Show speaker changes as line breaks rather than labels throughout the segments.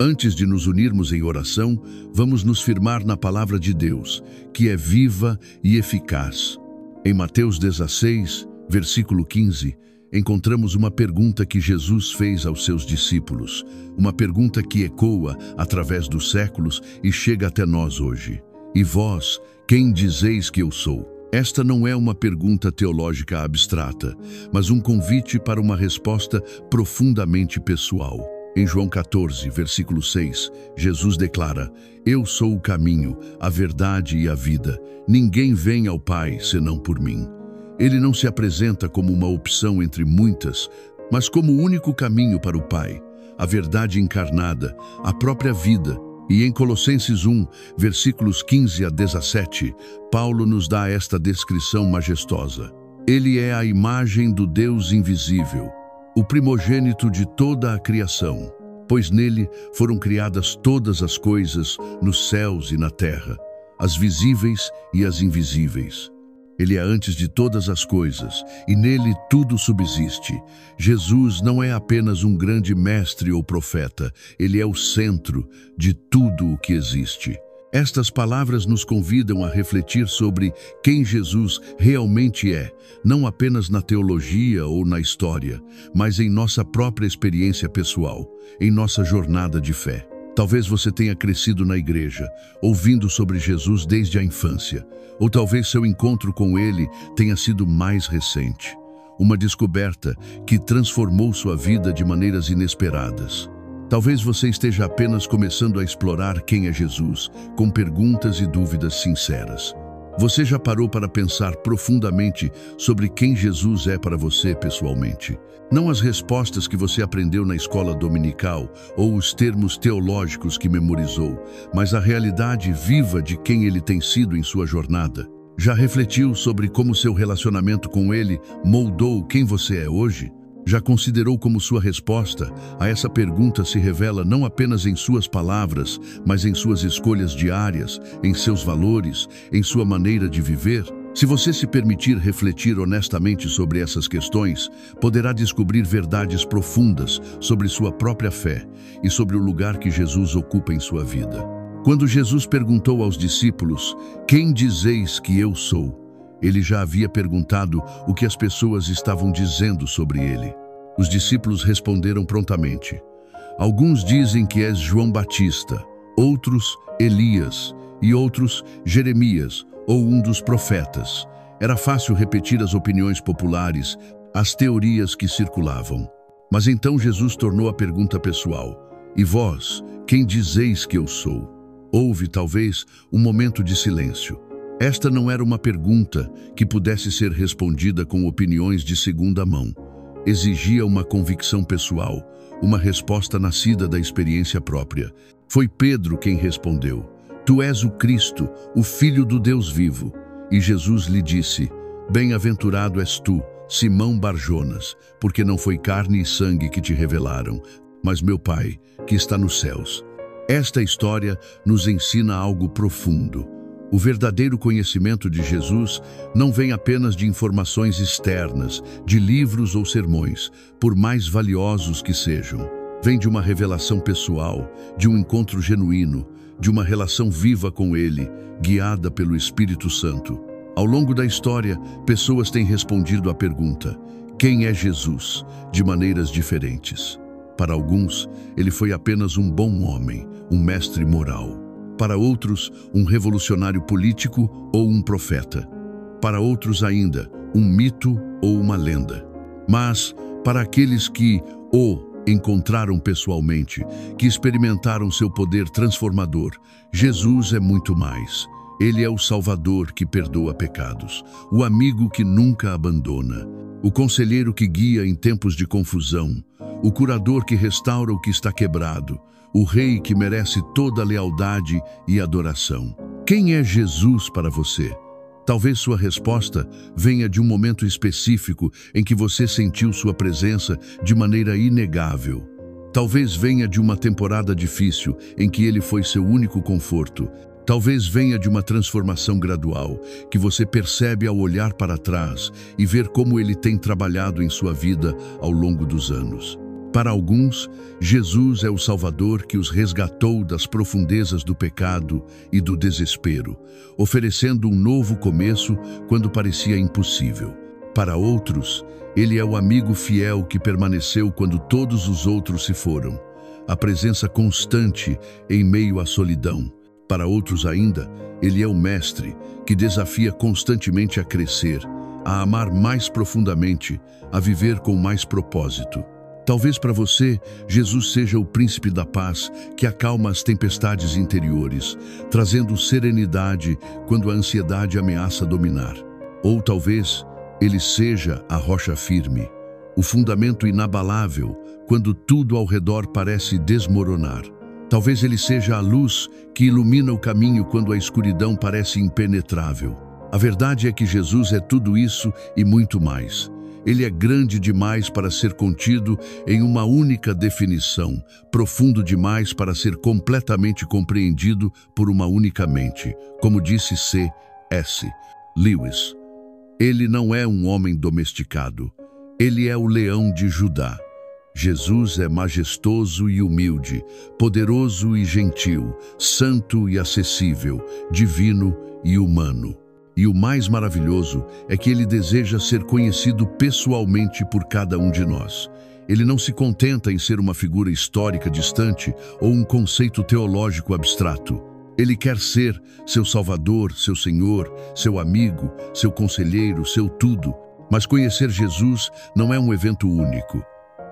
Antes de nos unirmos em oração, vamos nos firmar na palavra de Deus, que é viva e eficaz. Em Mateus 16, versículo 15, encontramos uma pergunta que Jesus fez aos seus discípulos, uma pergunta que ecoa através dos séculos e chega até nós hoje. E vós, quem dizeis que eu sou? Esta não é uma pergunta teológica abstrata, mas um convite para uma resposta profundamente pessoal. Em João 14, versículo 6, Jesus declara: Eu sou o caminho, a verdade e a vida. Ninguém vem ao Pai senão por mim. Ele não se apresenta como uma opção entre muitas, mas como o único caminho para o Pai, a verdade encarnada, a própria vida. E em Colossenses 1, versículos 15 a 17, Paulo nos dá esta descrição majestosa. Ele é a imagem do Deus invisível, o primogênito de toda a criação, pois nele foram criadas todas as coisas nos céus e na terra, as visíveis e as invisíveis. Ele é antes de todas as coisas, e nele tudo subsiste. Jesus não é apenas um grande mestre ou profeta, ele é o centro de tudo o que existe. Estas palavras nos convidam a refletir sobre quem Jesus realmente é, não apenas na teologia ou na história, mas em nossa própria experiência pessoal, em nossa jornada de fé. Talvez você tenha crescido na igreja, ouvindo sobre Jesus desde a infância, ou talvez seu encontro com ele tenha sido mais recente. Uma descoberta que transformou sua vida de maneiras inesperadas. Talvez você esteja apenas começando a explorar quem é Jesus, com perguntas e dúvidas sinceras. Você já parou para pensar profundamente sobre quem Jesus é para você pessoalmente? Não as respostas que você aprendeu na escola dominical ou os termos teológicos que memorizou, mas a realidade viva de quem ele tem sido em sua jornada. Já refletiu sobre como seu relacionamento com ele moldou quem você é hoje? Já considerou como sua resposta a essa pergunta se revela não apenas em suas palavras, mas em suas escolhas diárias, em seus valores, em sua maneira de viver? Se você se permitir refletir honestamente sobre essas questões, poderá descobrir verdades profundas sobre sua própria fé e sobre o lugar que Jesus ocupa em sua vida. Quando Jesus perguntou aos discípulos: "Quem dizeis que eu sou?", ele já havia perguntado o que as pessoas estavam dizendo sobre ele. Os discípulos responderam prontamente: "Alguns dizem que és João Batista, outros Elias e outros Jeremias ou um dos profetas." Era fácil repetir as opiniões populares, as teorias que circulavam. Mas então Jesus tornou a pergunta pessoal: "E vós, quem dizeis que eu sou?" Houve, talvez, um momento de silêncio. Esta não era uma pergunta que pudesse ser respondida com opiniões de segunda mão. Exigia uma convicção pessoal, uma resposta nascida da experiência própria. Foi Pedro quem respondeu: "Tu és o Cristo, o Filho do Deus vivo." E Jesus lhe disse: "Bem-aventurado és tu, Simão Barjonas, porque não foi carne e sangue que te revelaram, mas meu Pai, que está nos céus." Esta história nos ensina algo profundo. O verdadeiro conhecimento de Jesus não vem apenas de informações externas, de livros ou sermões, por mais valiosos que sejam. Vem de uma revelação pessoal, de um encontro genuíno, de uma relação viva com Ele, guiada pelo Espírito Santo. Ao longo da história, pessoas têm respondido à pergunta: "Quem é Jesus?", de maneiras diferentes. Para alguns, ele foi apenas um bom homem, um mestre moral. Para outros, um revolucionário político ou um profeta. Para outros ainda, um mito ou uma lenda. Mas, para aqueles que o encontraram pessoalmente, que experimentaram seu poder transformador, Jesus é muito mais. Ele é o Salvador que perdoa pecados, o amigo que nunca abandona, o conselheiro que guia em tempos de confusão, o curador que restaura o que está quebrado, o Rei que merece toda a lealdade e adoração. Quem é Jesus para você? Talvez sua resposta venha de um momento específico em que você sentiu sua presença de maneira inegável. Talvez venha de uma temporada difícil em que ele foi seu único conforto. Talvez venha de uma transformação gradual que você percebe ao olhar para trás e ver como ele tem trabalhado em sua vida ao longo dos anos. Para alguns, Jesus é o Salvador que os resgatou das profundezas do pecado e do desespero, oferecendo um novo começo quando parecia impossível. Para outros, Ele é o amigo fiel que permaneceu quando todos os outros se foram, a presença constante em meio à solidão. Para outros ainda, Ele é o Mestre que desafia constantemente a crescer, a amar mais profundamente, a viver com mais propósito. Talvez para você, Jesus seja o príncipe da paz que acalma as tempestades interiores, trazendo serenidade quando a ansiedade ameaça dominar. Ou talvez Ele seja a rocha firme, o fundamento inabalável quando tudo ao redor parece desmoronar. Talvez Ele seja a luz que ilumina o caminho quando a escuridão parece impenetrável. A verdade é que Jesus é tudo isso e muito mais. Ele é grande demais para ser contido em uma única definição, profundo demais para ser completamente compreendido por uma única mente, como disse C.S. Lewis. Ele não é um homem domesticado, ele é o leão de Judá. Jesus é majestoso e humilde, poderoso e gentil, santo e acessível, divino e humano. E o mais maravilhoso é que Ele deseja ser conhecido pessoalmente por cada um de nós. Ele não se contenta em ser uma figura histórica distante ou um conceito teológico abstrato. Ele quer ser seu Salvador, seu Senhor, seu amigo, seu conselheiro, seu tudo. Mas conhecer Jesus não é um evento único.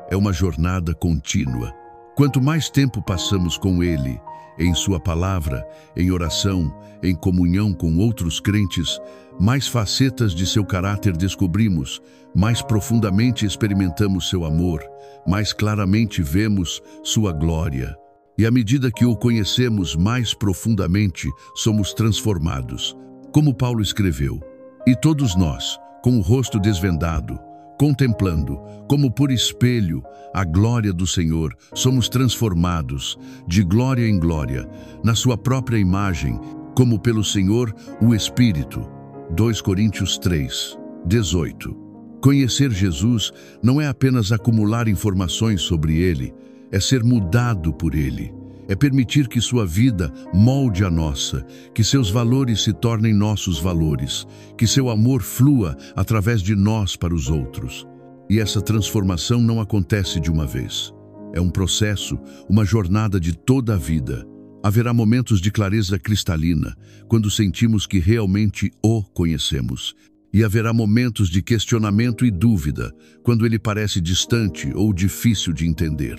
É uma jornada contínua. Quanto mais tempo passamos com Ele, em Sua palavra, em oração, em comunhão com outros crentes, mais facetas de seu caráter descobrimos, mais profundamente experimentamos seu amor, mais claramente vemos sua glória. E à medida que o conhecemos mais profundamente, somos transformados. Como Paulo escreveu, e todos nós, com o rosto desvendado, contemplando, como por espelho, a glória do Senhor, somos transformados, de glória em glória, na sua própria imagem, como pelo Senhor, o Espírito. 2 Coríntios 3, 18. Conhecer Jesus não é apenas acumular informações sobre Ele, é ser mudado por Ele. É permitir que sua vida molde a nossa, que seus valores se tornem nossos valores, que seu amor flua através de nós para os outros. E essa transformação não acontece de uma vez. É um processo, uma jornada de toda a vida. Haverá momentos de clareza cristalina, quando sentimos que realmente o conhecemos. E haverá momentos de questionamento e dúvida, quando ele parece distante ou difícil de entender.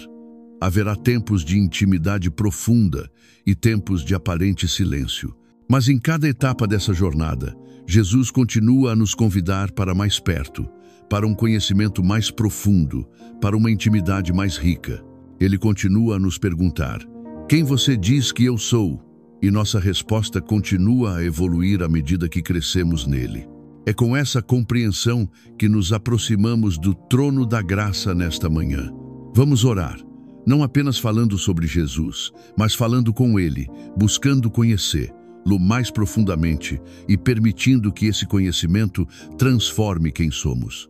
Haverá tempos de intimidade profunda e tempos de aparente silêncio. Mas em cada etapa dessa jornada, Jesus continua a nos convidar para mais perto, para um conhecimento mais profundo, para uma intimidade mais rica. Ele continua a nos perguntar: quem você diz que eu sou? E nossa resposta continua a evoluir à medida que crescemos nele. É com essa compreensão que nos aproximamos do trono da graça nesta manhã. Vamos orar. Não apenas falando sobre Jesus, mas falando com Ele, buscando conhecê-lo mais profundamente e permitindo que esse conhecimento transforme quem somos.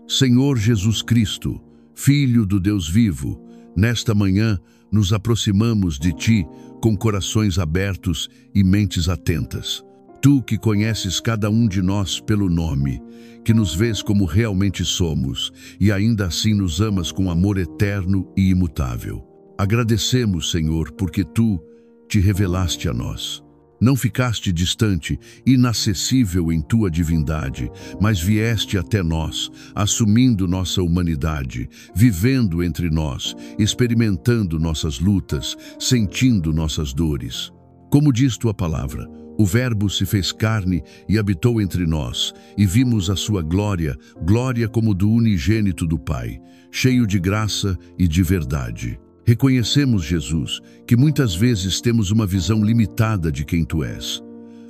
Senhor Jesus Cristo, Filho do Deus vivo, nesta manhã nos aproximamos de Ti com corações abertos e mentes atentas. Tu que conheces cada um de nós pelo nome, que nos vês como realmente somos e ainda assim nos amas com amor eterno e imutável. Agradecemos, Senhor, porque Tu te revelaste a nós. Não ficaste distante, inacessível em Tua divindade, mas vieste até nós, assumindo nossa humanidade, vivendo entre nós, experimentando nossas lutas, sentindo nossas dores. Como diz Tua palavra, o Verbo se fez carne e habitou entre nós, e vimos a sua glória, glória como do unigênito do Pai, cheio de graça e de verdade. Reconhecemos, Jesus, que muitas vezes temos uma visão limitada de quem Tu és.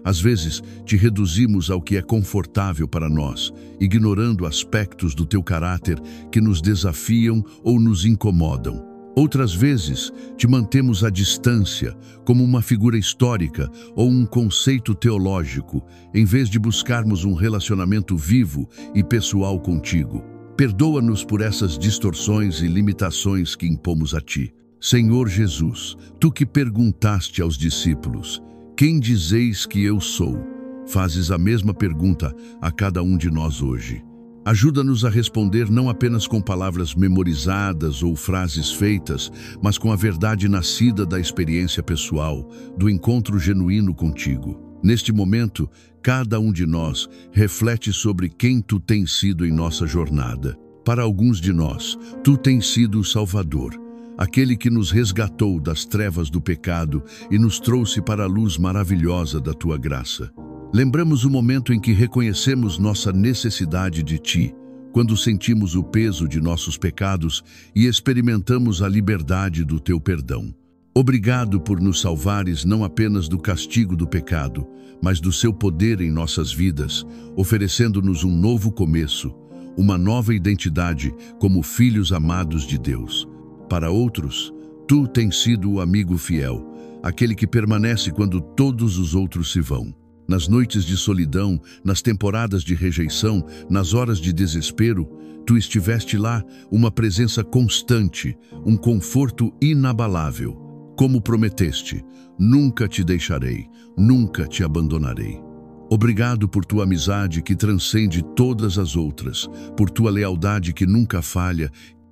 Às vezes, te reduzimos ao que é confortável para nós, ignorando aspectos do Teu caráter que nos desafiam ou nos incomodam. Outras vezes, te mantemos à distância, como uma figura histórica ou um conceito teológico, em vez de buscarmos um relacionamento vivo e pessoal contigo. Perdoa-nos por essas distorções e limitações que impomos a Ti. Senhor Jesus, Tu que perguntaste aos discípulos, quem dizeis que eu sou? Fazes a mesma pergunta a cada um de nós hoje. Ajuda-nos a responder não apenas com palavras memorizadas ou frases feitas, mas com a verdade nascida da experiência pessoal, do encontro genuíno contigo. Neste momento, cada um de nós reflete sobre quem Tu tens sido em nossa jornada. Para alguns de nós, Tu tens sido o Salvador, aquele que nos resgatou das trevas do pecado e nos trouxe para a luz maravilhosa da Tua graça. Lembramos o momento em que reconhecemos nossa necessidade de Ti, quando sentimos o peso de nossos pecados e experimentamos a liberdade do Teu perdão. Obrigado por nos salvares não apenas do castigo do pecado, mas do Seu poder em nossas vidas, oferecendo-nos um novo começo, uma nova identidade como filhos amados de Deus. Para outros, Tu tens sido o amigo fiel, aquele que permanece quando todos os outros se vão. Nas noites de solidão, nas temporadas de rejeição, nas horas de desespero, Tu estiveste lá, uma presença constante, um conforto inabalável. Como prometeste, nunca te deixarei, nunca te abandonarei. Obrigado por Tua amizade que transcende todas as outras, por Tua lealdade que nunca falha,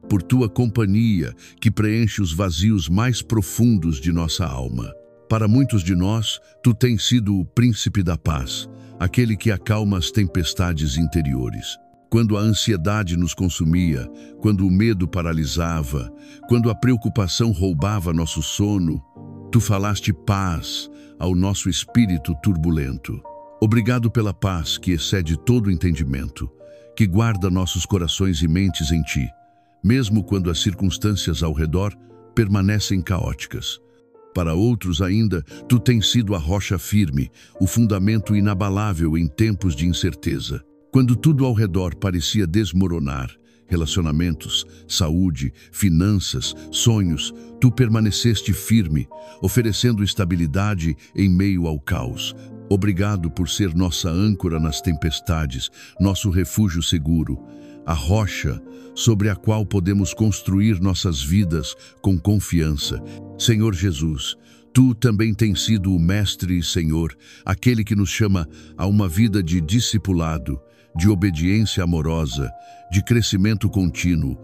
por Tua companhia que preenche os vazios mais profundos de nossa alma. Para muitos de nós, Tu tens sido o príncipe da paz, aquele que acalma as tempestades interiores. Quando a ansiedade nos consumia, quando o medo paralisava, quando a preocupação roubava nosso sono, Tu falaste paz ao nosso espírito turbulento. Obrigado pela paz que excede todo entendimento, que guarda nossos corações e mentes em Ti, mesmo quando as circunstâncias ao redor permanecem caóticas. Para outros ainda, Tu tens sido a rocha firme, o fundamento inabalável em tempos de incerteza. Quando tudo ao redor parecia desmoronar, relacionamentos, saúde, finanças, sonhos, Tu permaneceste firme, oferecendo estabilidade em meio ao caos. Obrigado por ser nossa âncora nas tempestades, nosso refúgio seguro, a rocha sobre a qual podemos construir nossas vidas com confiança. Senhor Jesus, Tu também tens sido o Mestre e Senhor, aquele que nos chama a uma vida de discipulado, de obediência amorosa, de crescimento contínuo.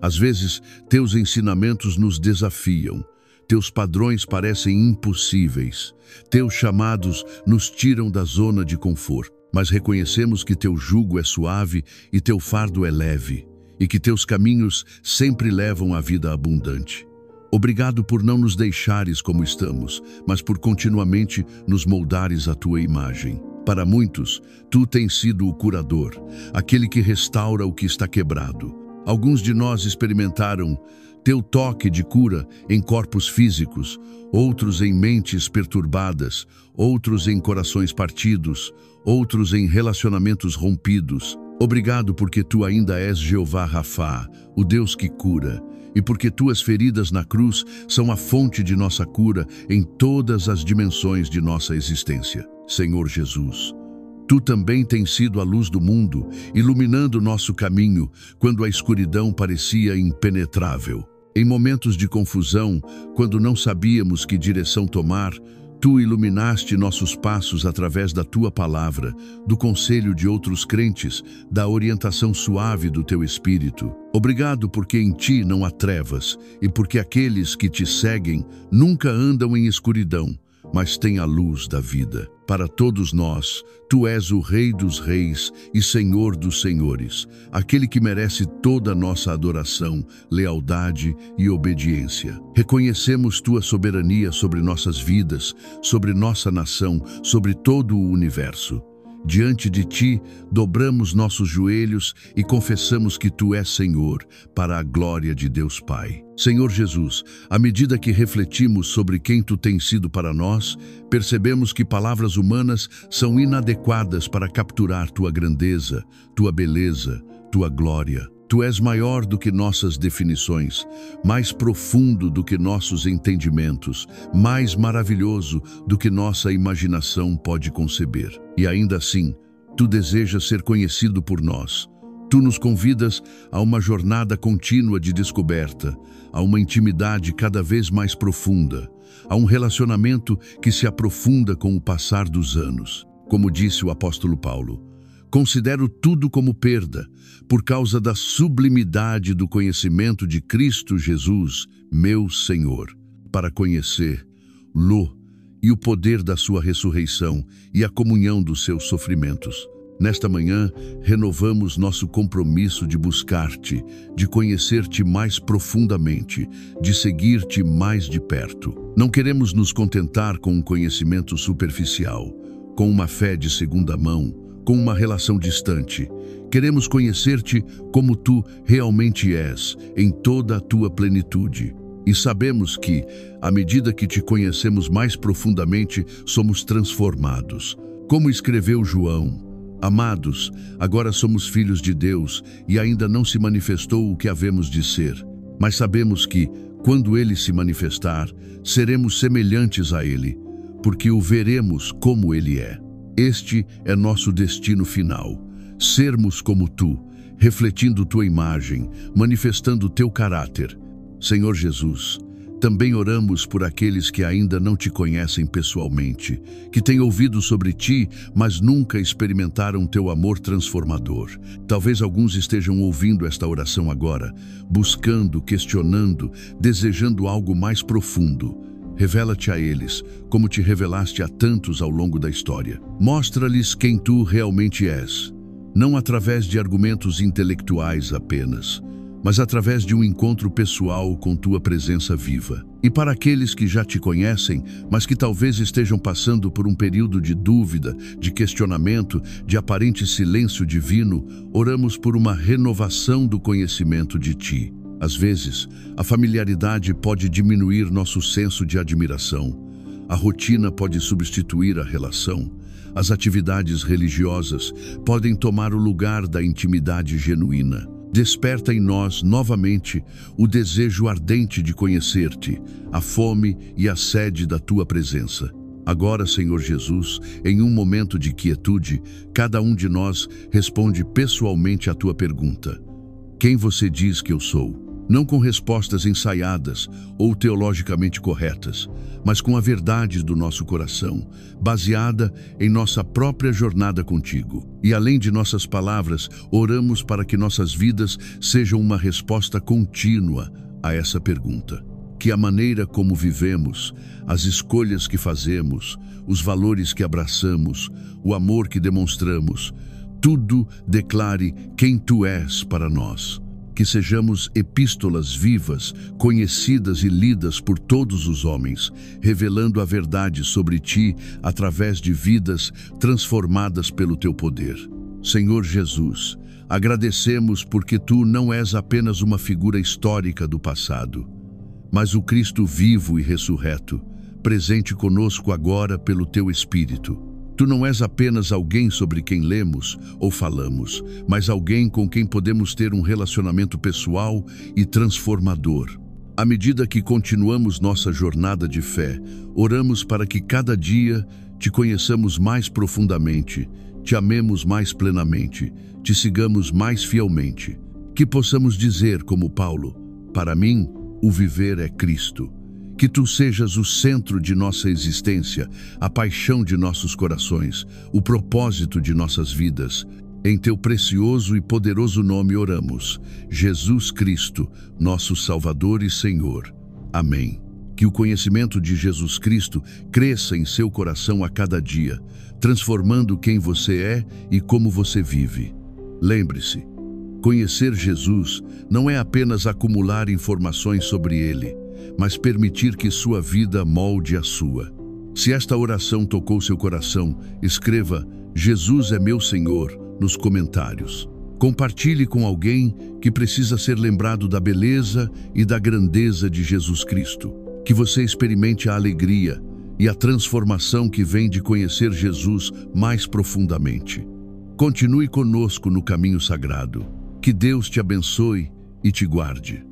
Às vezes, Teus ensinamentos nos desafiam, Teus padrões parecem impossíveis, Teus chamados nos tiram da zona de conforto. Mas reconhecemos que Teu jugo é suave e Teu fardo é leve, e que Teus caminhos sempre levam à vida abundante. Obrigado por não nos deixares como estamos, mas por continuamente nos moldares à Tua imagem. Para muitos, Tu tens sido o curador, aquele que restaura o que está quebrado. Alguns de nós experimentaram Teu toque de cura em corpos físicos, outros em mentes perturbadas, outros em corações partidos, outros em relacionamentos rompidos. Obrigado porque Tu ainda és Jeová Rafá, o Deus que cura, e porque Tuas feridas na cruz são a fonte de nossa cura em todas as dimensões de nossa existência. Senhor Jesus, Tu também tens sido a luz do mundo, iluminando nosso caminho quando a escuridão parecia impenetrável. Em momentos de confusão, quando não sabíamos que direção tomar, Tu iluminaste nossos passos através da Tua palavra, do conselho de outros crentes, da orientação suave do Teu Espírito. Obrigado porque em Ti não há trevas e porque aqueles que Te seguem nunca andam em escuridão, mas têm a luz da vida. Para todos nós, Tu és o Rei dos Reis e Senhor dos Senhores, aquele que merece toda a nossa adoração, lealdade e obediência. Reconhecemos Tua soberania sobre nossas vidas, sobre nossa nação, sobre todo o universo. Diante de Ti, dobramos nossos joelhos e confessamos que Tu és Senhor, para a glória de Deus Pai. Senhor Jesus, à medida que refletimos sobre quem Tu tens sido para nós, percebemos que palavras humanas são inadequadas para capturar Tua grandeza, Tua beleza, Tua glória. Tu és maior do que nossas definições, mais profundo do que nossos entendimentos, mais maravilhoso do que nossa imaginação pode conceber. E ainda assim, Tu desejas ser conhecido por nós. Tu nos convidas a uma jornada contínua de descoberta, a uma intimidade cada vez mais profunda, a um relacionamento que se aprofunda com o passar dos anos. Como disse o apóstolo Paulo, considero tudo como perda, por causa da sublimidade do conhecimento de Cristo Jesus, meu Senhor, para conhecer-lo e o poder da sua ressurreição e a comunhão dos seus sofrimentos. Nesta manhã, renovamos nosso compromisso de buscar-te, de conhecer-te mais profundamente, de seguir-te mais de perto. Não queremos nos contentar com um conhecimento superficial, com uma fé de segunda mão, com uma relação distante. Queremos conhecer-te como tu realmente és, em toda a tua plenitude. E sabemos que, à medida que te conhecemos mais profundamente, somos transformados. Como escreveu João: amados, agora somos filhos de Deus e ainda não se manifestou o que havemos de ser. Mas sabemos que, quando Ele se manifestar, seremos semelhantes a Ele, porque o veremos como Ele é. Este é nosso destino final, sermos como Tu, refletindo Tua imagem, manifestando Teu caráter. Senhor Jesus, também oramos por aqueles que ainda não te conhecem pessoalmente, que têm ouvido sobre ti, mas nunca experimentaram teu amor transformador. Talvez alguns estejam ouvindo esta oração agora, buscando, questionando, desejando algo mais profundo. Revela-te a eles, como te revelaste a tantos ao longo da história. Mostra-lhes quem tu realmente és, não através de argumentos intelectuais apenas, mas através de um encontro pessoal com tua presença viva. E para aqueles que já te conhecem, mas que talvez estejam passando por um período de dúvida, de questionamento, de aparente silêncio divino, oramos por uma renovação do conhecimento de ti. Às vezes, a familiaridade pode diminuir nosso senso de admiração. A rotina pode substituir a relação. As atividades religiosas podem tomar o lugar da intimidade genuína. Desperta em nós novamente o desejo ardente de conhecer-te, a fome e a sede da tua presença. Agora, Senhor Jesus, em um momento de quietude, cada um de nós responde pessoalmente à tua pergunta: quem você diz que eu sou? Não com respostas ensaiadas ou teologicamente corretas, mas com a verdade do nosso coração, baseada em nossa própria jornada contigo. E além de nossas palavras, oramos para que nossas vidas sejam uma resposta contínua a essa pergunta. Que a maneira como vivemos, as escolhas que fazemos, os valores que abraçamos, o amor que demonstramos, tudo declare quem tu és para nós. Que sejamos epístolas vivas, conhecidas e lidas por todos os homens, revelando a verdade sobre ti através de vidas transformadas pelo teu poder. Senhor Jesus, agradecemos porque tu não és apenas uma figura histórica do passado, mas o Cristo vivo e ressurreto, presente conosco agora pelo teu Espírito. Tu não és apenas alguém sobre quem lemos ou falamos, mas alguém com quem podemos ter um relacionamento pessoal e transformador. À medida que continuamos nossa jornada de fé, oramos para que cada dia te conheçamos mais profundamente, te amemos mais plenamente, te sigamos mais fielmente. Que possamos dizer, como Paulo: para mim, o viver é Cristo. Que tu sejas o centro de nossa existência, a paixão de nossos corações, o propósito de nossas vidas. Em teu precioso e poderoso nome oramos, Jesus Cristo, nosso Salvador e Senhor. Amém. Que o conhecimento de Jesus Cristo cresça em seu coração a cada dia, transformando quem você é e como você vive. Lembre-se, conhecer Jesus não é apenas acumular informações sobre Ele, mas permitir que sua vida molde a sua. Se esta oração tocou seu coração, escreva "Jesus é meu Senhor" nos comentários. Compartilhe com alguém que precisa ser lembrado da beleza e da grandeza de Jesus Cristo. Que você experimente a alegria e a transformação que vem de conhecer Jesus mais profundamente. Continue conosco no caminho sagrado. Que Deus te abençoe e te guarde.